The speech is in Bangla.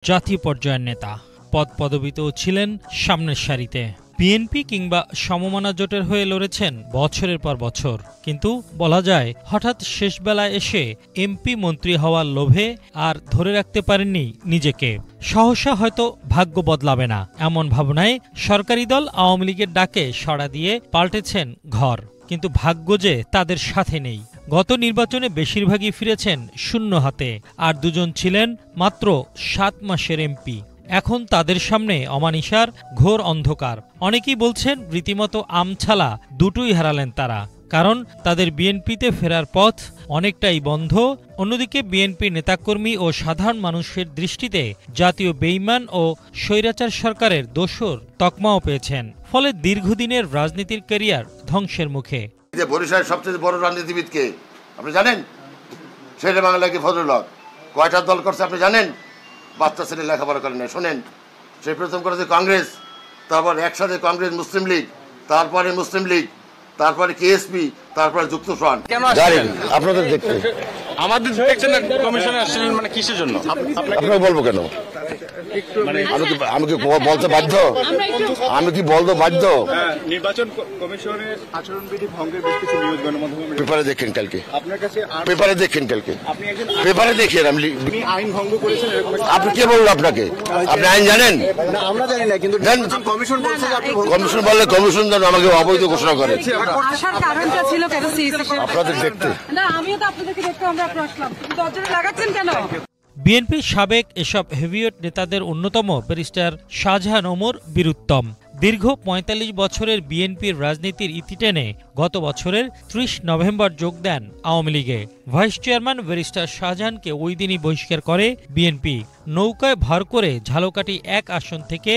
জাতীয় পর্যায়ের নেতা, পদ পদবিতেও ছিলেন সামনের সারিতে। বিএনপি কিংবা সমমনা জোটের হয়ে লড়েছেন বছরের পর বছর, কিন্তু বলা যায় হঠাৎ শেষ বেলায় এসে এমপি মন্ত্রী হওয়ার লোভে আর ধরে রাখতে পারেননি নিজেকে। সহসা হয়তো ভাগ্য বদলাবে না এমন ভাবনায় সরকারি দল আওয়ামী লীগের ডাকে সাড়া দিয়ে পাল্টেছেন ঘর, কিন্তু ভাগ্য যে তাদের সাথে নেই। গত নির্বাচনে বেশিরভাগই ফিরেছেন শূন্য হাতে, আর দুজন ছিলেন মাত্র 7 মাসের এমপি। এখন তাদের সামনে অমানিসার ঘোর অন্ধকার। অনেকেই বলছেন রীতিমতো আমছালা দুটোই হারালেন তারা, কারণ তাদের বিএনপিতে ফেরার পথ অনেকটাই বন্ধ। অন্যদিকে বিএনপি নেতাকর্মী ও সাধারণ মানুষের দৃষ্টিতে জাতীয় বেইমান ও স্বৈরাচার সরকারের দোসর তকমাও পেয়েছেন, ফলে দীর্ঘদিনের রাজনীতির ক্যারিয়ার ধ্বংসের মুখে। বরিশালের সবচেয়ে বড় রাজনীতিবিদ কে আপনি জানেন? শেরে বাংলা কি ফজলুল হক। কয়টা দল করছে আপনি জানেন? বাচ্চা ছেলে লেখাপড়া করেন না। শোনেন, সে প্রথম করেছে কংগ্রেস, তারপর একসাথে কংগ্রেস মুসলিম লীগ, তারপরে মুসলিম লীগ, তারপরে কেএসপি, তারপরে যুক্তফ্রন্ট। আপনাদের দেখতে আমাদের দেখছেন না কমিশনে আসছিলেন, মানে কিসের জন্য আপনাকে বলবো কেন? আমি কি বলতে বাধ্য? আমি কি বলতে বাধ্য? নির্বাচন কমিশনের আচরণবিধি ভঙ্গের বেশ কিছু নিউজ গণমাধ্যমে পেপারে দেখেন কালকে, আপনার কাছে পেপারে দেখেন কালকে, আপনি একজন পেপারে দেখেন। আপনি আইন ভঙ্গ করেছেন এরকম আপনি কে বললো আপনাকে? আপনি আইন জানেন? না, আমরা জানি না, কিন্তু কমিশন বলছে যে আপনি কমিশন বললে কমিশন যেন আমাকে অবৈধ ঘোষণা করে। আসার কারণটা ছিল কেন? আপনাদের দেখতে না, আমিও তো আপনাদেরকে দেখতে আমরা আসলাম, দরজাটা লাগাচ্ছেন কেন? বিএনপির সাবেক এসব হেভিওয়েট নেতাদের অন্যতম ব্যারিস্টার শাহজাহান ওমর বীরুত্তম। দীর্ঘ ৪৫ বছরের বিএনপির রাজনীতির ইতি টেনে গত বছরের ৩০ নভেম্বর যোগ দেন আওয়ামী লীগে। ভাইস চেয়ারম্যান ব্যারিস্টার শাহজাহানকে ওই দিনই বহিষ্কার করে বিএনপি। নৌকায় ভর করে ঝালকাঠি ১ আসন থেকে